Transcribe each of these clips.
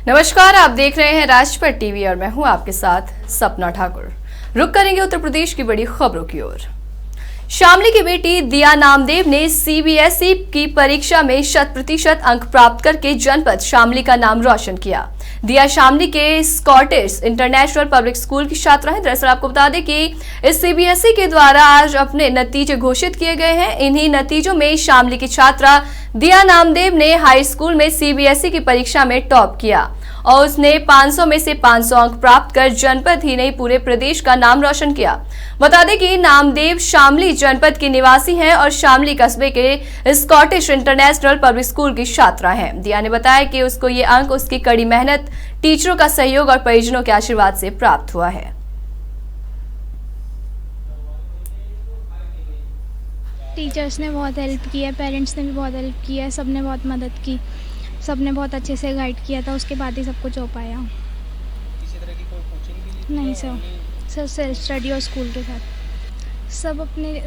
नमस्कार, आप देख रहे हैं राजपट टीवी और मैं हूं आपके साथ सपना ठाकुर। रुक करेंगे उत्तर प्रदेश की बड़ी खबरों की ओर। शामली की बेटी दिया नामदेव ने सीबीएसई की परीक्षा में 100% अंक प्राप्त करके जनपद शामली का नाम रोशन किया। दिया शामली के स्कॉटिश इंटरनेशनल पब्लिक स्कूल की छात्रा है। दरअसल आपको बता दें कि इस सीबीएसई के द्वारा आज अपने नतीजे घोषित किए गए हैं। इन्हीं नतीजों में शामली की छात्रा दिया नामदेव ने हाई स्कूल में सीबीएसई की परीक्षा में टॉप किया और उसने 500 में से 500 अंक प्राप्त कर जनपद ही नहीं पूरे प्रदेश का नाम रोशन किया। बता दें कि नामदेव शामली जनपद की निवासी हैं और शामली कस्बे के स्कॉटिश इंटरनेशनल पब्लिक स्कूल की छात्रा हैं। दिया ने बताया कि उसको ये अंक उसकी कड़ी मेहनत, टीचरों का सहयोग और परिजनों के आशीर्वाद से प्राप्त हुआ है। टीचर्स ने बहुत हेल्प की है, पेरेंट्स ने भी बहुत हेल्प की है, सबने बहुत मदद की, सबने बहुत अच्छे से गाइड किया था, उसके बाद ही सब कुछ हो पाया। किसी तरह की कोई कोचिंग भी ली? नहीं सर सेल्फ स्टडी और स्कूल के साथ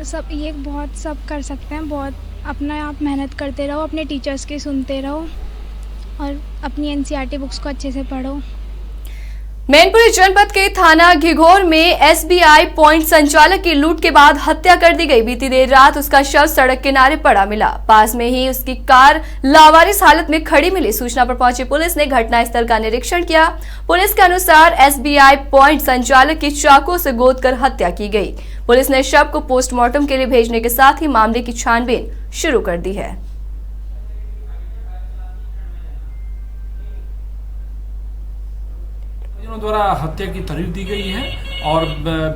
सब ये बहुत सब कर सकते हैं। बहुत अपना आप मेहनत करते रहो, अपने टीचर्स की सुनते रहो और अपनी एनसीईआरटी बुक्स को अच्छे से पढ़ो। मैनपुरी जनपद के थाना घिघोर में एसबीआई पॉइंट संचालक की लूट के बाद हत्या कर दी गई। बीती देर रात उसका शव सड़क किनारे पड़ा मिला। पास में ही उसकी कार लावारिस हालत में खड़ी मिली। सूचना पर पहुंची पुलिस ने घटनास्थल का निरीक्षण किया। पुलिस के अनुसार एसबीआई पॉइंट संचालक की चाकू से गोदकर हत्या की गई। पुलिस ने शव को पोस्टमार्टम के लिए भेजने के साथ ही मामले की छानबीन शुरू कर दी है। द्वारा हत्या की तरीफ दी गई है और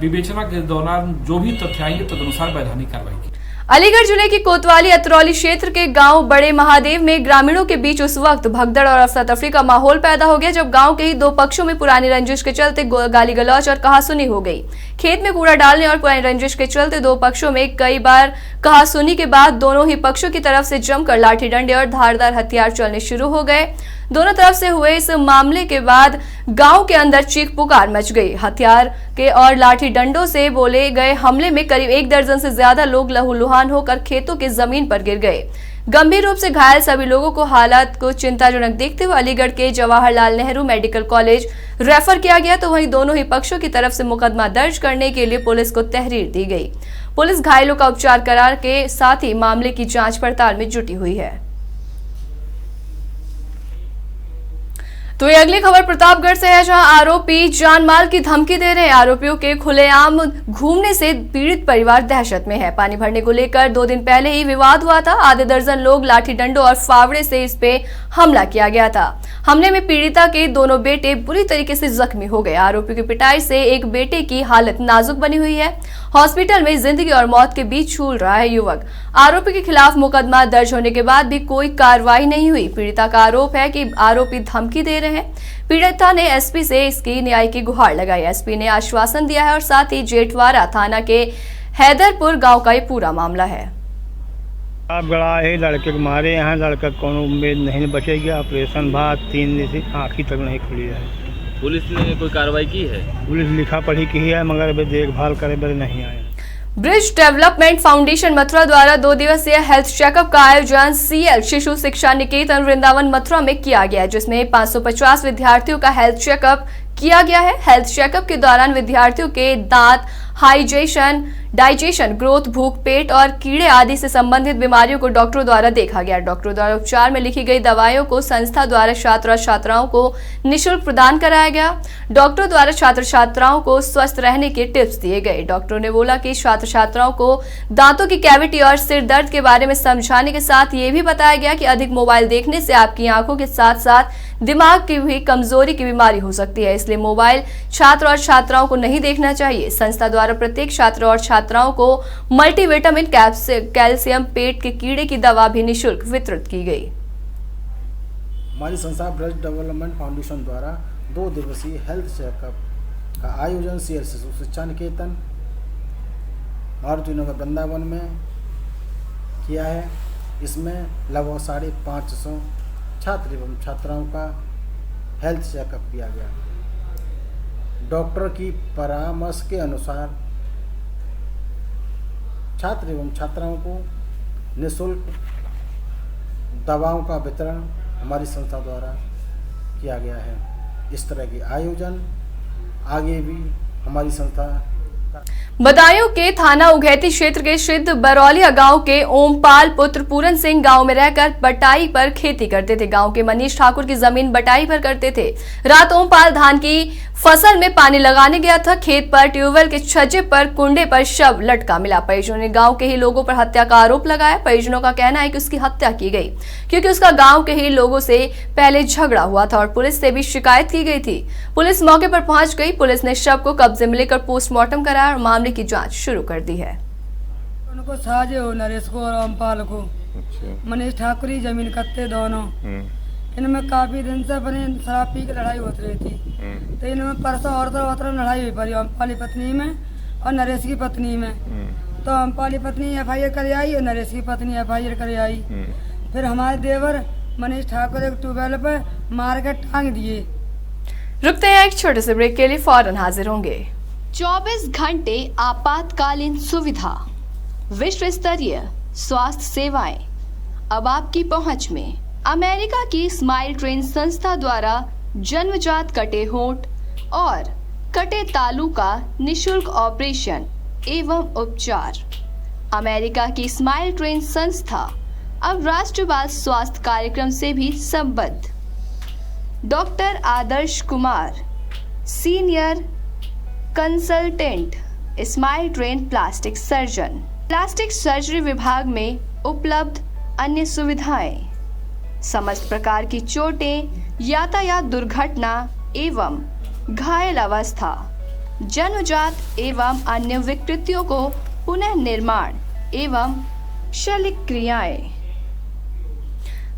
विवेचना के दौरान जो भी तथ्य आएंगे तदनुसार वैधानिक कार्रवाई की। अलीगढ़ जिले की कोतवाली अतरौली क्षेत्र के गांव बड़े महादेव में ग्रामीणों के बीच उस वक्त भगदड़ और अफरा तफरी का माहौल पैदा हो गया जब गांव के ही दो पक्षों में पुरानी रंजिश के चलते गाली गलौज और कहासुनी हो गई। खेत में कूड़ा डालने और पुरानी रंजिश के चलते दो पक्षों में कई बार कहासुनी के बाद दोनों ही पक्षों की तरफ से जमकर लाठी डंडे और धारदार हथियार चलने शुरू हो गए। दोनों तरफ से हुए इस मामले के बाद गांव के अंदर चीख पुकार मच गई। हथियार के और लाठी डंडों से बोले गए हमले में करीब 1 दर्जन से ज्यादा लोग लहूलुहान होकर खेतों के जमीन पर गिर गए। गंभीर रूप से घायल सभी लोगों को हालात को चिंताजनक देखते हुए अलीगढ़ के Jawaharlal Nehru medical college refer किया गया, तो वहीं दोनों ही पक्षों की तरफ से मुकदमा दर्ज करने के लिए पुलिस को तहरीर दी गई। पुलिस घायलों का उपचार करार के साथ ही मामले की जांच पड़ताल में जुटी हुई है। तो ये अगली खबर प्रतापगढ़ से है, जहां आरोपी जान माल की धमकी दे रहे हैं। आरोपियों के खुलेआम घूमने से पीड़ित परिवार दहशत में है। पानी भरने को लेकर 2 दिन पहले ही विवाद हुआ था। आधे दर्जन लोग लाठी डंडों और फावड़े से इस पे हमला किया गया था। हमले में पीड़िता के दोनों बेटे बुरी तरीके से जख्मी हो गए। आरोपियों की पिटाई से एक बेटे की हालत नाजुक बनी हुई है। हॉस्पिटल में जिंदगी और मौत के बीच झूल रहा है युवक। आरोपी के खिलाफ मुकदमा दर्ज होने के बाद भी कोई कार्रवाई नहीं हुई। पीड़िता का आरोप है कि आरोपी धमकी दे रहे हैं। पीड़िता ने एसपी से इसकी न्याय की गुहार लगाई। एसपी ने आश्वासन दिया है और साथ ही जेठवाड़ा थाना के हैदरपुर गांव का ये पूरा मामला है। आप गड़ा है लड़के को मारे, यहाँ लड़का कौन उम्मीद नहीं बचेगी। ऑपरेशन बाद 3 दिन से आँखी तक नहीं खुली है। पुलिस ने कोई कार्रवाई की है? पुलिस लिखा पढ़ी की है मगर वे देखभाल करे बड़े नहीं आए। ब्रिज डेवलपमेंट फाउंडेशन मथुरा द्वारा 2 दिवसीय हेल्थ चेकअप का आयोजन सीएल शिशु शिक्षा निकेतन वृंदावन मथुरा में किया गया, जिसमें 550 विद्यार्थियों का हेल्थ चेकअप किया गया है। हेल्थ चेकअप के दौरान विद्यार्थियों के दांत, डाइजेशन, ग्रोथ, भूख, पेट और कीड़े आदि से संबंधित बीमारियों को डॉक्टरों द्वारा देखा गया। डॉक्टरों द्वारा उपचार में लिखी गई दवाइयों को संस्था द्वारा छात्र और छात्राओं को निःशुल्क प्रदान कराया गया। डॉक्टरों द्वारा छात्र छात्राओं को स्वस्थ रहने के टिप्स दिए गए। डॉक्टरों ने बोला कि छात्र छात्राओं को दांतों की कैविटी और सिर दर्द के बारे में समझाने के साथ ये भी बताया गया कि अधिक मोबाइल देखने से आपकी आंखों के साथ साथ दिमाग की भी कमजोरी की बीमारी हो सकती है, इसलिए मोबाइल छात्र और छात्राओं को नहीं देखना चाहिए। संस्था द्वारा प्रत्येक छात्र और छात्राओं को मल्टीविटामिन, कैल्शियम, पेट के कीड़े की दवा भी निःशुल्क वितरित की गई। हमारी संस्था ब्रिज डेवलपमेंट फाउंडेशन द्वारा 2 दिवसीय हेल्थ चेकअप का आयोजन सीएल शिशु शिक्षा निकेतन मारुति नगर वृंदावन में किया है। इसमें लगभग 550 छात्र एवं छात्राओं का हेल्थ चेकअप किया गया। डॉक्टर की परामर्श के अनुसार छात्र एवं छात्राओं को निःशुल्क दवाओं का वितरण हमारी संस्था द्वारा किया गया है। इस तरह के आयोजन आगे भी हमारी संस्था बदायूं के थाना उघैती क्षेत्र के सिद्ध बरौलिया गांव के ओमपाल पुत्र पूरन सिंह गांव में रहकर बटाई पर खेती करते थे। गांव के मनीष ठाकुर की जमीन बटाई पर करते थे। रात ओमपाल धान की फसल में पानी लगाने गया था। खेत पर ट्यूबवेल के छज्जे पर कुंडे पर शव लटका मिला। परिजनों ने गांव के ही लोगों पर हत्या का आरोप लगाया। परिजनों का कहना है कि उसकी हत्या की गई क्योंकि उसका गांव के ही लोगों से पहले झगड़ा हुआ था और पुलिस से भी शिकायत की गई थी। पुलिस मौके पर पहुंच गई। पुलिस ने शव को कब्जे में लेकर पोस्टमार्टम कराया और मामले की जांच शुरू कर दी है। उनको साजे हो नरेश को और ओमपाल को मनीष ठाकुर ही जमीन कत्ते दोनों। इनमें काफी दिन से अपने शराब पी के लड़ाई होती रही थी। तो इनमें परसों और लड़ाई हुई पड़ी ओमपाली पत्नी में और नरेश की पत्नी में। तो ओमपाली पत्नी FIR कर आई और नरेश की पत्नी FIR कर आई। फिर हमारे देवर मनीष ठाकुर एक ट्यूबवेल पे मार के टांग दिए। रुकते हैं एक छोटे से ब्रेक के लिए, फौरन हाजिर होंगे। 24 घंटे आपातकालीन सुविधा, विश्व स्तरीय स्वास्थ्य सेवाएं अब आपकी पहुंच में। अमेरिका की स्माइल ट्रेन संस्था द्वारा जन्मजात कटे होंठ और कटे तालू का निशुल्क ऑपरेशन एवं उपचार। अमेरिका की स्माइल ट्रेन संस्था अब राष्ट्रीय बाल स्वास्थ्य कार्यक्रम से भी संबद्ध। Doctor Adarsh Kumar, senior consultant, Smile Train plastic surgeon. Plastic surgery विभाग में उपलब्ध अन्य सुविधाएं, समस्त प्रकार की चोटें, यातायात दुर्घटना एवं घायल अवस्था, जन्मजात एवं अन्य विकृतियों को पुनः निर्माण एवं शल्य क्रियाएं।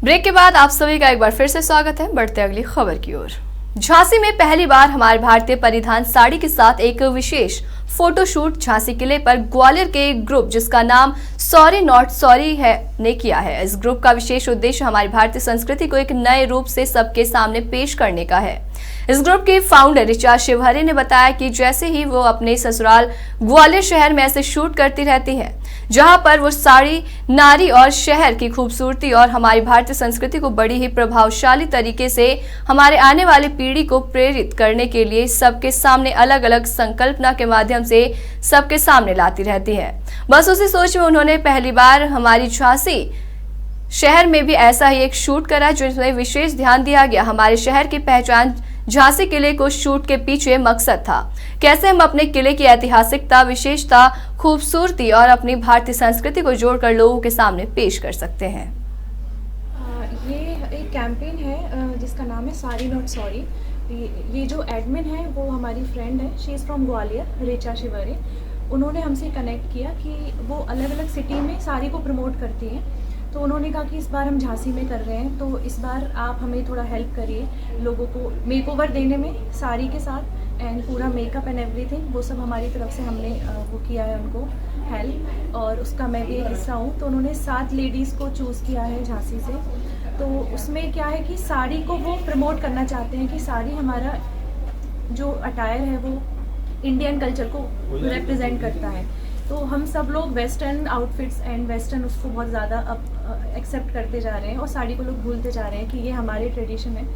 ब्रेक के बाद आप सभी का एक बार फिर से स्वागत है। बढ़ते अगली खबर की ओर। झांसी में पहली बार हमारे भारतीय परिधान साड़ी के साथ एक विशेष फोटोशूट झांसी किले पर ग्वालियर के एक ग्रुप जिसका नाम सॉरी नॉट सॉरी है ने किया है। इस ग्रुप का विशेष उद्देश्य हमारी भारतीय संस्कृति को एक नए रूप से सबके सामने पेश करने का है। इस ग्रुप के फाउंडर ऋचा शिवहरे ने बताया कि जैसे ही वो अपने ससुराल ग्वालियर शहर में ऐसे शूट करती रहती है जहां पर वो साड़ी, नारी और शहर की खूबसूरती और हमारी भारतीय संस्कृति को बड़ी ही प्रभावशाली तरीके से हमारे आने वाली पीढ़ी को प्रेरित करने के लिए सबके सामने अलग अलग संकल्पना के माध्यम से सबके सामने लाती रहती है। बस उसी सोच में उन्होंने पहली बार हमारी झांसी शहर में भी ऐसा ही एक शूट करा जिसमें विशेष ध्यान दिया गया हमारे शहर की पहचान झांसी किले को शूट के पीछे मकसद था कैसे हम अपने किले की ऐतिहासिकता, विशेषता, खूबसूरती और अपनी भारतीय संस्कृति को जोड़कर लोगों के सामने पेश कर सकते हैं। ये एक कैंपेन है जिसका नाम है साड़ी नॉट सॉरी। ये जो एडमिन है वो हमारी फ्रेंड है, she is from Gwalior, Richa Shivhare. उन्होंने हमसे कनेक्ट किया कि वो अलग अलग सिटी में साड़ी को प्रमोट करती हैं, तो उन्होंने कहा कि इस बार हम झांसी में कर रहे हैं, तो इस बार आप हमें थोड़ा हेल्प करिए लोगों को मेकओवर देने में साड़ी के साथ एंड पूरा मेकअप एंड एवरीथिंग, वो सब हमारी तरफ से हमने वो किया है उनको हेल्प, और उसका मैं भी एक हिस्सा हूँ। तो उन्होंने 7 लेडीज़ को चूज़ किया है झांसी से। तो उसमें क्या है कि साड़ी को वो प्रमोट करना चाहते हैं कि साड़ी हमारा जो अटायर है वो इंडियन कल्चर को रिप्रेजेंट करता है। तो हम सब लोग वेस्टर्न आउटफिट्स एंड वेस्टर्न उसको बहुत ज़्यादा अब एक्सेप्ट करते जा रहे हैं और साड़ी को लोग भूलते जा रहे हैं कि ये हमारे ट्रेडिशन है।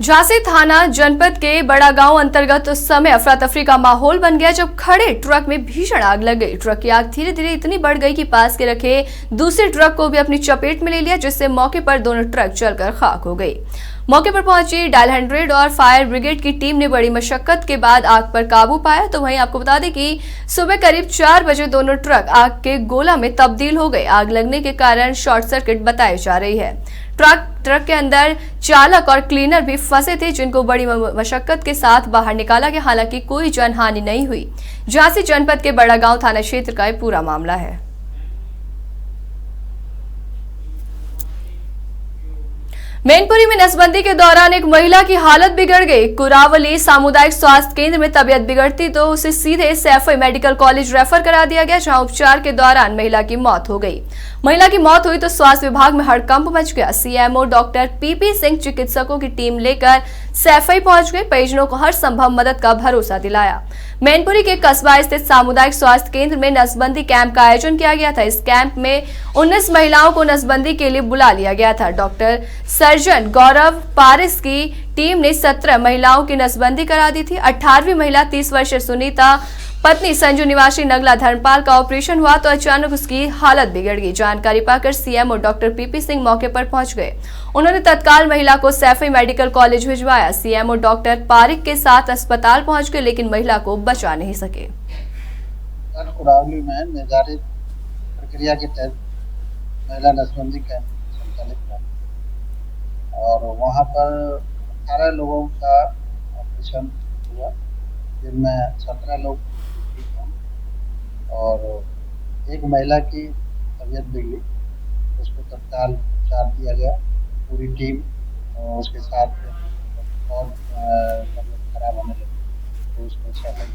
झांसी थाना जनपद के बड़ा गांव अंतर्गत उस समय अफरा तफरी का माहौल बन गया जब खड़े ट्रक में भीषण आग लग गई। ट्रक की आग धीरे धीरे इतनी बढ़ गई कि पास के रखे दूसरे ट्रक को भी अपनी चपेट में ले लिया, जिससे मौके पर दोनों ट्रक जलकर खाक हो गई। मौके पर पहुंची डायल 100 और फायर ब्रिगेड की टीम ने बड़ी मशक्कत के बाद आग पर काबू पाया। तो वहीं आपको बता दें कि सुबह करीब 4 बजे दोनों ट्रक आग के गोला में तब्दील हो गए। आग लगने के कारण शॉर्ट सर्किट बताई जा रही है। ट्रक के अंदर चालक और क्लीनर भी फंसे थे, जिनको बड़ी मशक्कत के साथ बाहर निकाला गया। हालांकि कोई जनहानि नहीं हुई। झांसी जनपद के बड़ा गांव थाना क्षेत्र का यह पूरा मामला है। मैनपुरी में नसबंदी के दौरान एक महिला की हालत बिगड़ गई। कुरावली सामुदायिक स्वास्थ्य केंद्र में तबीयत बिगड़ती तो उसे सीधे सैफई मेडिकल कॉलेज रेफर करा दिया गया, जहां उपचार के दौरान महिला की मौत हो गई। महिला की मौत हुई तो स्वास्थ्य विभाग में हड़कंप मच गया। सीएमओ डॉक्टर पीपी सिंह चिकित्सकों की टीम लेकर सैफई पहुंच गए, परिजनों को हर संभव मदद का भरोसा दिलाया। मैनपुरी के कस्बा स्थित सामुदायिक स्वास्थ्य केंद्र में नसबंदी कैंप का आयोजन किया गया था। इस कैंप में 19 महिलाओं को नसबंदी के लिए बुला लिया गया था। डॉक्टर सर्जन गौरव पारिस की टीम ने 17 महिलाओं की नसबंदी करा दी थी। 18वीं महिला 30 वर्षीय सुनीता पत्नी संजू निवासी नगला धर्मपाल का ऑपरेशन हुआ तो अचानक उसकी हालत बिगड़ गई। जानकारी पाकर सीएमओ डॉक्टर पीपी सिंह मौके पर पहुंच गए। उन्होंने तत्काल महिला को सैफई मेडिकल कॉलेज भिजवाया। सीएमओ डॉक्टर पारिक के साथ अस्पताल पहुंच गए लेकिन महिला को बचा नहीं सके। कुरावली में निर्धारित प्रक्रिया के तहत महिला नसबंदी कैंप संचालित हुआ और वहां पर 18 लोगों का ऑपरेशन हुआ, जिनमें 17 लोग और एक महिला की तबीयत बिगड़ी, उसको तत्काल उपचार दिया गया। पूरी टीम उसके साथ और तबीयत खराब होने लगी तो उसको सफल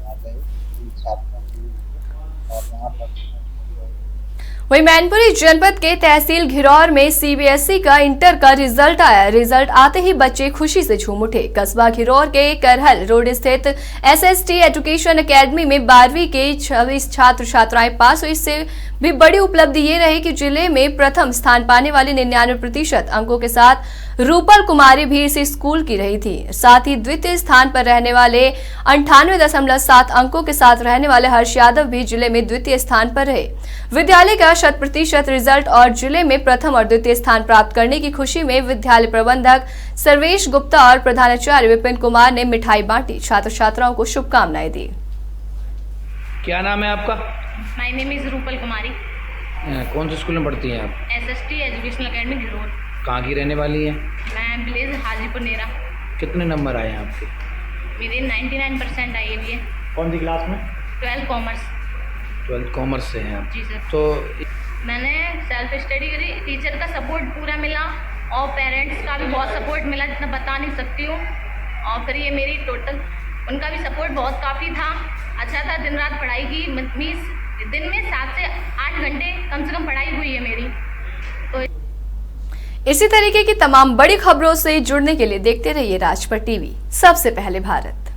आ गए छात्रों की और वहाँ पर। वहीं मैनपुरी जनपद के तहसील घिरौर में सीबीएसई का इंटर का रिजल्ट आया। रिजल्ट आते ही बच्चे खुशी से झूम उठे। कस्बा घिरौर के करहल रोड स्थित एसएसटी एजुकेशन एकेडमी में 12वीं के 26 छात्र छात्राएं पास हुई। इससे भी बड़ी उपलब्धि ये रही कि जिले में प्रथम स्थान पाने वाली 99% अंकों के साथ रूपल कुमारी भी इसी स्कूल की रही थी। साथ ही द्वितीय स्थान पर रहने वाले 98.7 अंकों के साथ रहने वाले हर्ष यादव भी जिले में द्वितीय स्थान पर रहे। विद्यालय का 100% रिजल्ट और जिले में प्रथम और द्वितीय स्थान प्राप्त करने की खुशी में विद्यालय प्रबंधक सर्वेश गुप्ता और प्रधानाचार्य विपिन कुमार ने मिठाई बांटी। छात्र छात्राओं को शुभकामनाएं दी। क्या नाम है आपका? My name is Rupal Kumari. कौन से स्कूल में पढ़ती हैं आप? SST educational academy Ghiraur. कहाँ की रहने वाली हैं? मैं विलेज हाजीपुर नेरा। कितने नंबर आए हैं आपके? मेरे 99% आए हुए हैं। कौन सी क्लास में? 12 कॉमर्स। 12 कॉमर्स से हैं आप? जी सर। तो मैंने सेल्फ स्टडी करी, टीचर का सपोर्ट पूरा मिला और पेरेंट्स का भी बहुत सपोर्ट मिला जितना बता नहीं सकती हूँ। और फिर ये मेरी टोटल उनका भी सपोर्ट बहुत काफ़ी था, अच्छा था। दिन रात पढ़ाई की, मीन्स दिन में 7 से 8 घंटे कम से कम पढ़ाई हुई है मेरी। तो इसी तरीके की तमाम बड़ी खबरों से जुड़ने के लिए देखते रहिए राजपट टीवी, सबसे पहले भारत।